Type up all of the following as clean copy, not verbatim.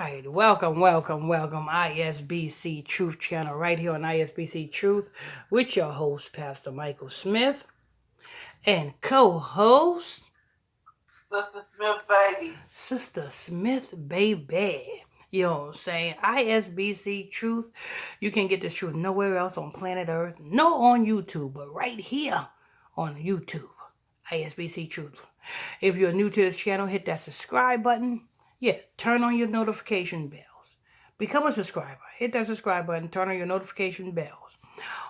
Right, welcome, ISBC Truth Channel, right here on ISBC Truth, with your host, Pastor Michael Smith, and co-host, Sister Smith, baby. Sister Smith, baby. You know what I'm saying? ISBC Truth. You can get this truth nowhere else on planet Earth, no on YouTube, but right here on YouTube, ISBC Truth. If you're new to this channel, hit that subscribe button. Yeah, turn on your notification bells. Become a subscriber. Hit that subscribe button, turn on your notification bells.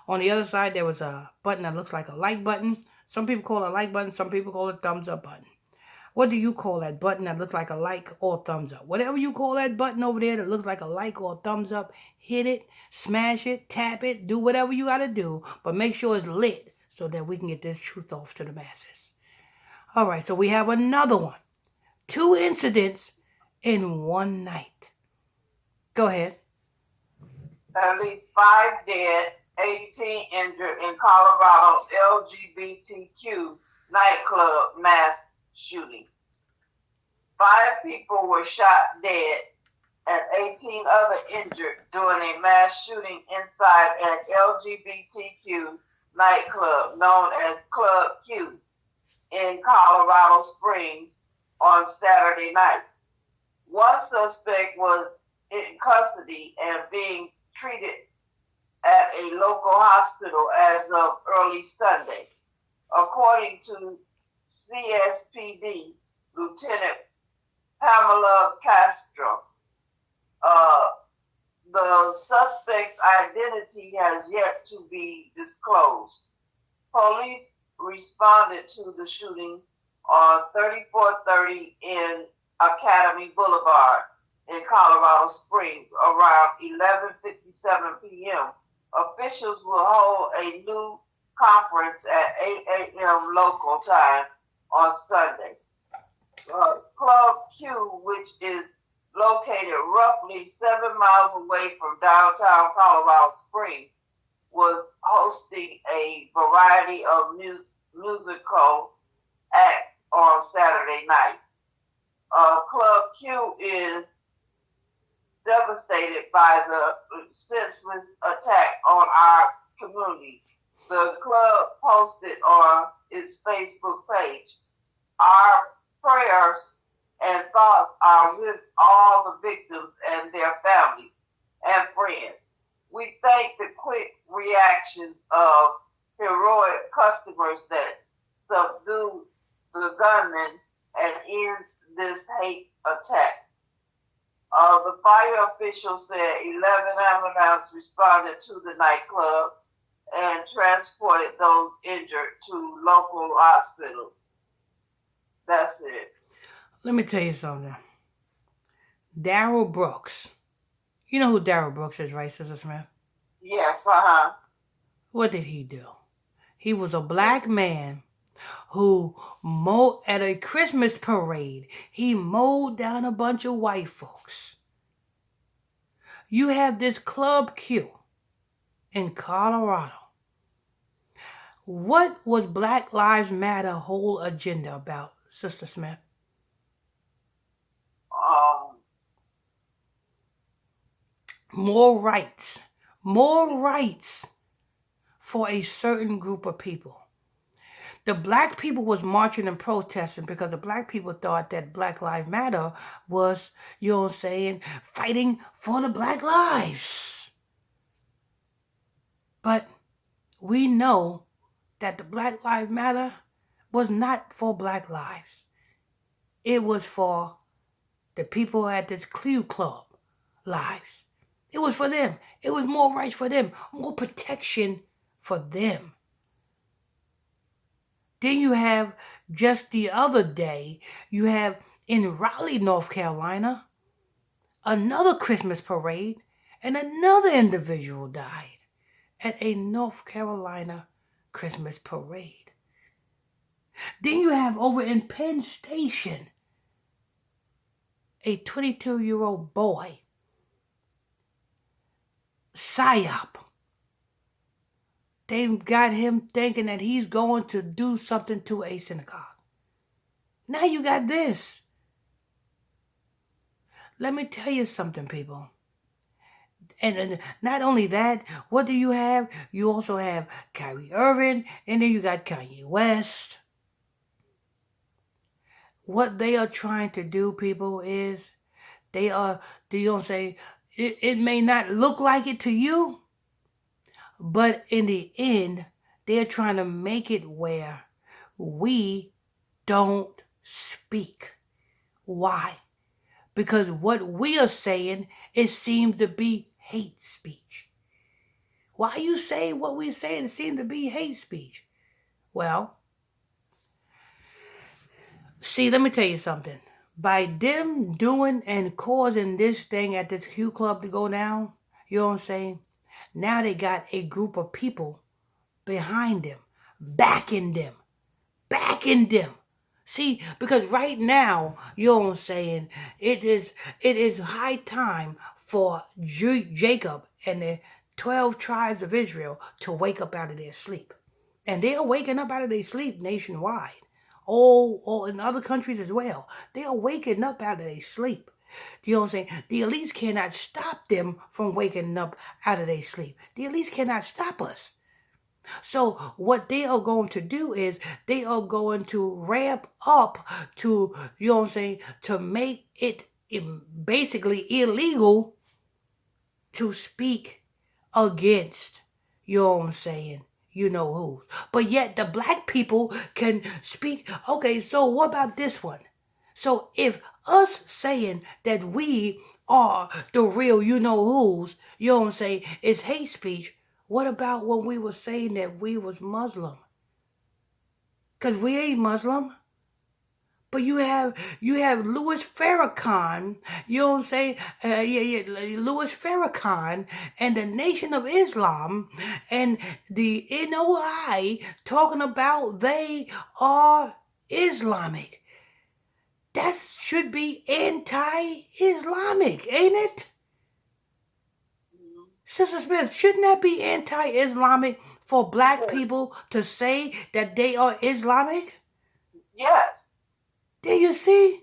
On the other side, there was a button that looks like a like button. Some people call it a like button, some people call it a thumbs up button. What do you call that button that looks like a like or thumbs up? Whatever you call that button over there that looks like a like or a thumbs up, hit it, smash it, tap it, do whatever you got to do, but make sure it's lit so that we can get this truth off to the masses. All right, so we have another one. 2 incidents in one night. Go ahead. At least 5 dead, 18 injured in Colorado LGBTQ nightclub mass shooting. 5 people were shot dead and 18 others injured during a mass shooting inside an LGBTQ nightclub known as Club Q in Colorado Springs on Saturday night. One suspect was in custody and being treated at a local hospital as of early Sunday. According to CSPD Lieutenant Pamela Castro, the suspect's identity has yet to be disclosed. Police responded to the shooting on 3430 in Academy Boulevard in Colorado Springs around 11:57 p.m. Officials will hold a new conference at 8 a.m. local time on Sunday. Club Q, which is located roughly 7 miles away from downtown Colorado Springs, was hosting a variety of musical acts on Saturday night. Club Q is devastated by the senseless attack on our community. The club posted on its Facebook page, "Our prayers and thoughts are with all the victims and their families and friends. We thank the quick reactions of heroic customers that subdue the gunmen and end this hate attack." The fire officials said 11 ambulances responded to the nightclub and transported those injured to local hospitals. That's it. Let me tell you something. Darrell Brooks. You know who Darrell Brooks is, right, Sister Smith? Yes, What did he do? He was a black man who at a Christmas parade, he mowed down a bunch of white folks. You have this Club Q in Colorado. What was Black Lives Matter whole agenda about, Sister Smith? More rights. More rights for a certain group of people. The black people was marching and protesting because the black people thought that Black Lives Matter was, you know what I'm saying, fighting for the black lives. But we know that the Black Lives Matter was not for black lives. It was for the people at this Q Club lives. It was for them. It was more rights for them, more protection for them. Then you have, just the other day, you have in Raleigh, North Carolina, another Christmas parade, and another individual died at a North Carolina Christmas parade. Then you have over in Penn Station, a 22-year-old boy, psyop. They've got him thinking that he's going to do something to a synagogue. Now you got this. let me tell you something, people. And not only that, what do you have? You also have Kyrie Irving, and then you got Kanye West. What they are trying to do, people, is they are, you don't say, it may not look like it to you, but in the end, they're trying to make it where we don't speak. Why? Because what we are saying, it seems to be hate speech. Why you say what we say, it seems to be hate speech? Well, see, let me tell you something. By them doing and causing this thing at this Q Club to go down, you know what I'm saying? Now they got a group of people behind them, backing them, backing them. See, because right now, you know what I'm saying, it is high time for Jacob and the 12 tribes of Israel to wake up out of their sleep. And they are waking up out of their sleep nationwide. All in other countries as well. They are waking up out of their sleep. You know what I'm saying? The elites cannot stop them from waking up out of their sleep. The elites cannot stop us. So what they are going to do is they are going to ramp up to, you know what I'm saying, to make it basically illegal to speak against, you know what I'm saying, you know who. But yet the black people can speak. Okay, so what about this one? So if us saying that we are the real you know who's, you know what I'm saying, is hate speech, what about when we were saying that we was Muslim? Because we ain't Muslim. But you have Louis Farrakhan, you know what I'm saying? Louis Farrakhan and the Nation of Islam and the NOI talking about they are Islamic. That should be anti-Islamic, ain't it? Sister Smith, shouldn't that be anti-Islamic for black people to say that they are Islamic? Yes. There you see?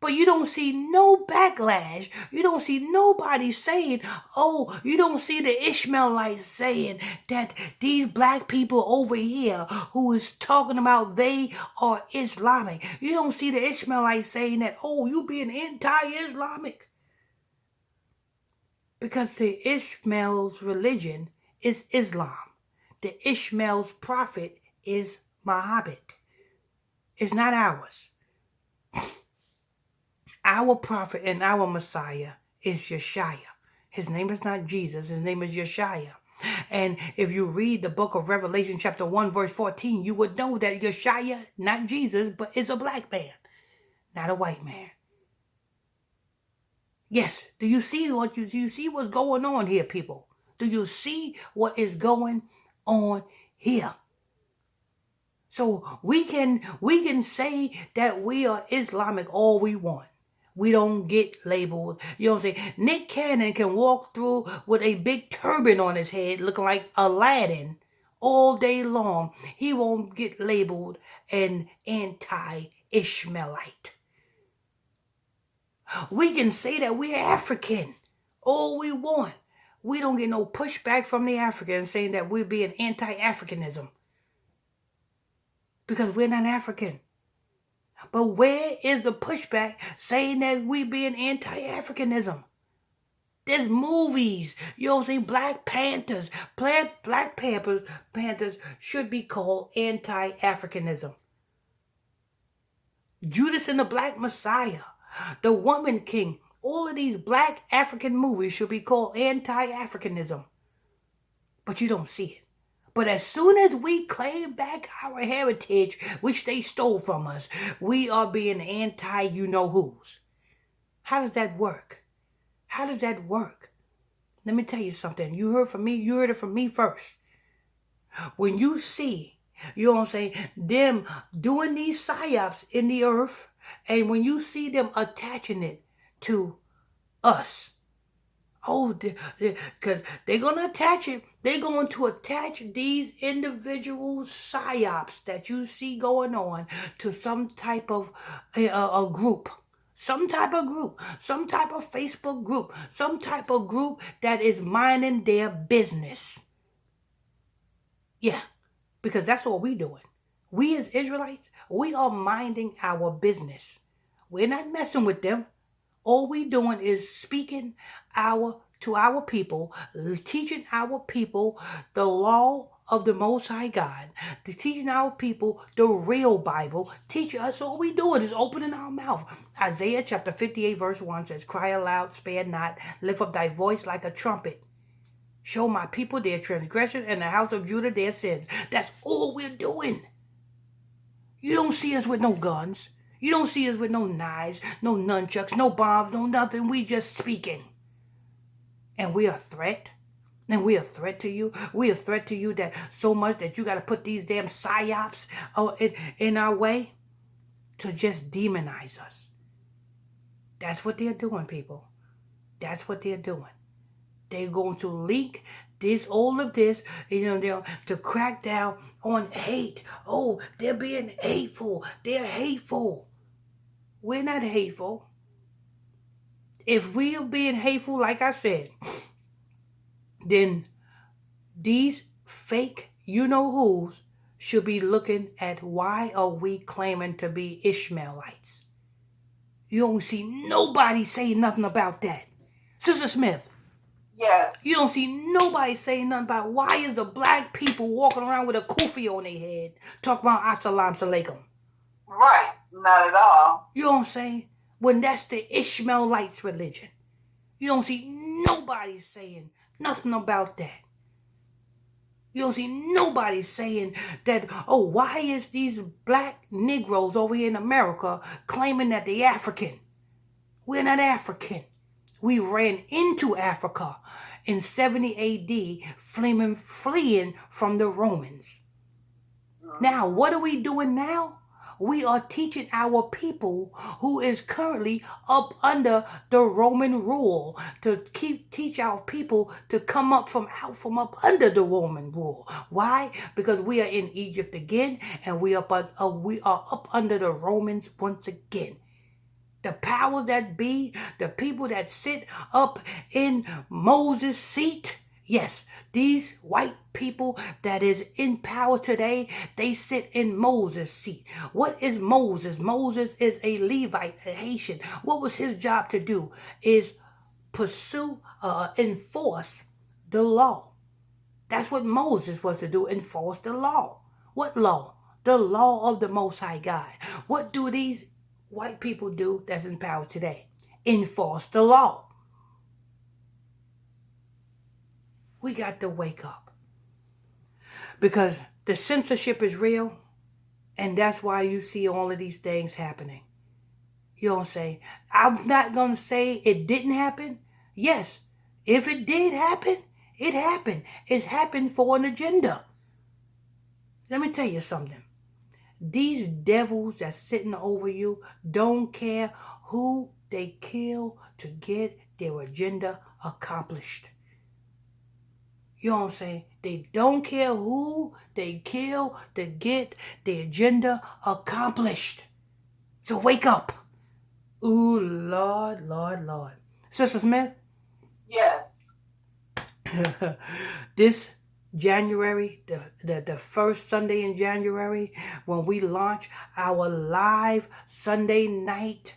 But you don't see no backlash. You don't see nobody saying, oh, you don't see the Ishmaelites saying that these black people over here who is talking about they are Islamic. You don't see the Ishmaelites saying that, oh, you being anti-Islamic. Because the Ishmael's religion is Islam. The Ishmael's prophet is Muhammad. It's not ours. Our prophet and our Messiah is Yeshua. His name is not Jesus. His name is Yeshua. And if you read the book of Revelation chapter 1 verse 14, you would know that Yeshua, not Jesus, but is a black man, not a white man. Yes, do you see what's going on here, people? Do you see what is going on here? So we can say that we are Islamic all we want. We don't get labeled. You know what I'm saying? Nick Cannon can walk through with a big turban on his head looking like Aladdin all day long. He won't get labeled an anti-Ishmaelite. We can say that we're African all we want. We don't get no pushback from the Africans saying that we're being anti-Africanism. Because we're not African. But where is the pushback saying that we being anti-Africanism? There's movies. You know what I'm saying? Black Panthers. Black Panthers should be called anti-Africanism. Judas and the Black Messiah. The Woman King. All of these black African movies should be called anti-Africanism. But you don't see it. But as soon as we claim back our heritage, which they stole from us, we are being anti-you-know-who's. How does that work? How does that work? Let me tell you something. You heard it from me first. When you see, you know what I'm saying, them doing these psyops in the earth, and when you see them attaching it to us, oh, because they're going to attach it. They're going to attach these individual psyops that you see going on to some type of a group, Some type of group, some type of Facebook group, some type of group that is minding their business. Yeah, because that's all we doing. We as Israelites, we are minding our business. We're not messing with them. All we doing is speaking to our people, teaching our people the law of the Most High God, teaching our people the real Bible. Teach us. All we doing is opening our mouth. Isaiah chapter 58 verse 1 says, "Cry aloud, spare not, lift up thy voice like a trumpet. Show my people their transgression and the house of Judah their sins." That's all we're doing. You don't see us with no guns. You don't see us with no knives, no nunchucks, no bombs, no nothing. We just speaking. And we a threat. And we a threat to you. We a threat to you that so much that you got to put these damn psyops in our way to just demonize us. That's what they're doing, people. That's what they're doing. They're going to leak all of this, to crack down on hate. Oh, they're being hateful. They're hateful. We're not hateful. If we are being hateful, like I said, then these fake you-know-whos should be looking at why are we claiming to be Ishmaelites. You don't see nobody saying nothing about that. Sister Smith. Yes. You don't see nobody saying nothing about why is the black people walking around with a kufi on their head talking about Assalamu alaikum. Right. Not at all. You know what I'm saying? When that's the Ishmaelites religion. You don't see nobody saying nothing about that. You don't see nobody saying that, oh, why is these black Negroes over here in America claiming that they're African? We're not African. We ran into Africa in 70 AD, fleeing from the Romans. Now, what are we doing now? We are teaching our people who is currently up under the Roman rule to teach our people to come up from up under the Roman rule. Why? Because we are in Egypt again, and we are up under the Romans once again. The powers that be, the people that sit up in Moses' seat, yes, these white people that is in power today, they sit in Moses' seat. What is Moses? Moses is a Levite, a Haitian. What was his job to do? Is enforce the law. That's what Moses was to do, enforce the law. What law? The law of the Most High God. What do these white people do that's in power today? Enforce the law. We got to wake up. Because the censorship is real, and that's why you see all of these things happening. You don't say, I'm not going to say it didn't happen. Yes, if it did happen, it happened. It's happened for an agenda. Let me tell you something. These devils that's sitting over you don't care who they kill to get their agenda accomplished. You know what I'm saying? They don't care who they kill to get the agenda accomplished. So wake up. Ooh, Lord, Lord, Lord. Sister Smith? Yes. This January, the first Sunday in January, when we launch our live Sunday night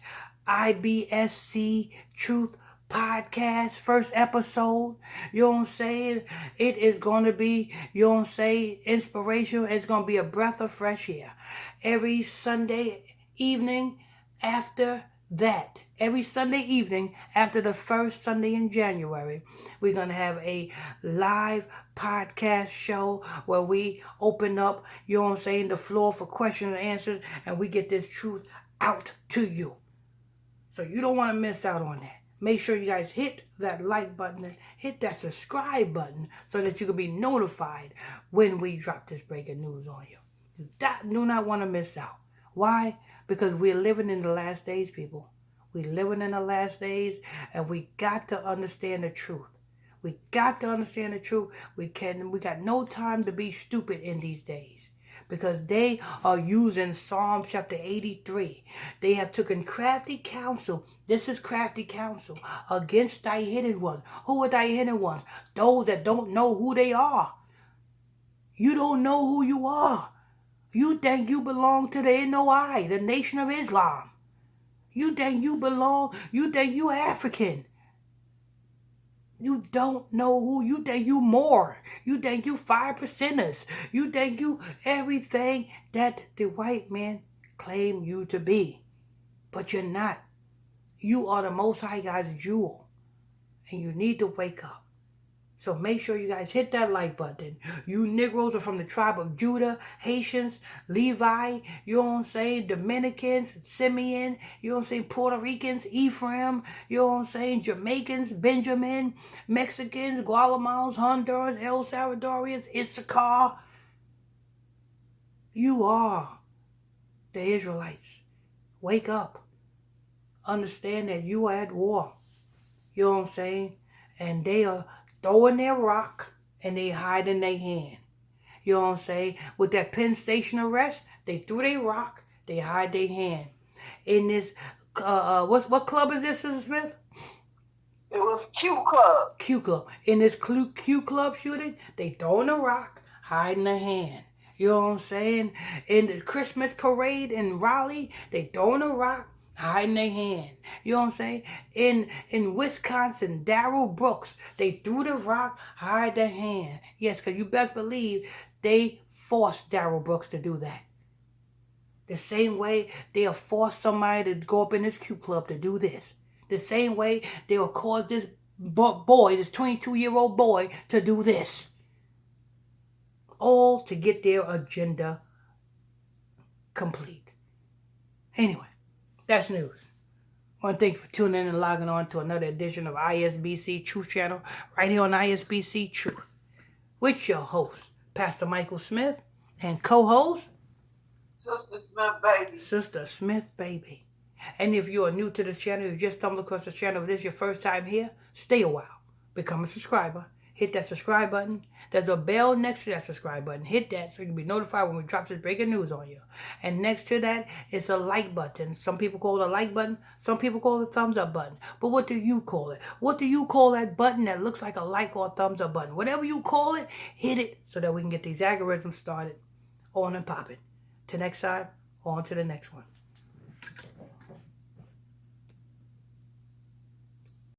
IBSC Truth podcast, first episode, you know what I'm saying? It is going to be, you know what I'm saying, inspirational. It's going to be a breath of fresh air. Every Sunday evening after that, every Sunday evening after the first Sunday in January, we're going to have a live podcast show where we open up, you know what I'm saying, the floor for questions and answers, and we get this truth out to you. So you don't want to miss out on that. Make sure you guys hit that like button and hit that subscribe button so that you can be notified when we drop this breaking news on you. You do not want to miss out. Why? Because we're living in the last days, people. We're living in the last days, and we got to understand the truth. We got to understand the truth. We got no time to be stupid in these days. because they are using Psalm chapter 83. They have taken crafty counsel. This is crafty counsel against thy hidden ones. Who are thy hidden ones? Those that don't know who they are. You don't know who you are. You think you belong to the NOI, the Nation of Islam. You think you African. You don't know who you think you more. You think you 5%ers. You think you everything that the white man claim you to be. But you're not. You are the Most High God's jewel. And you need to wake up. So make sure you guys hit that like button. You Negroes are from the tribe of Judah, Haitians, Levi, you know what I'm saying, Dominicans, Simeon, you know what I'm saying, Puerto Ricans, Ephraim, you know what I'm saying, Jamaicans, Benjamin, Mexicans, Guatemalans, Honduras, El Salvadorians, Issachar. You are the Israelites. Wake up. Understand that you are at war. You know what I'm saying? And they are throwing their rock and they hide in their hand. You know what I'm saying? With that Penn Station arrest, they threw their rock, they hide their hand. In this, what club is this, Sister Smith? It was Q Club. Q Club. In this Q Club shooting, they throwing a rock, hiding their hand. You know what I'm saying? In the Christmas parade in Raleigh, they throwing a rock, hiding their hand. You know what I'm saying? In Wisconsin, Darrell Brooks, they threw the rock, hide their hand. Yes, because you best believe they forced Darrell Brooks to do that. The same way they'll force somebody to go up in this Q Club to do this. The same way they'll cause this boy, this 22-year-old boy, to do this. All to get their agenda complete. Anyway, that's news. I want to thank you for tuning in and logging on to another edition of ISBC Truth Channel right here on ISBC Truth with your host, Pastor Michael Smith, and co-host, Sister Smith Baby. Sister Smith Baby. And if you are new to this channel, you just stumbled across the channel, if this is your first time here, stay a while. Become a subscriber. Hit that subscribe button. There's a bell next to that subscribe button. Hit that so you can be notified when we drop this breaking news on you. And next to that is a like button. Some people call it a like button. Some people call it a thumbs up button. But what do you call it? What do you call that button that looks like a like or a thumbs up button? Whatever you call it, hit it so that we can get these algorithms started on and popping. Till next time, on to the next one.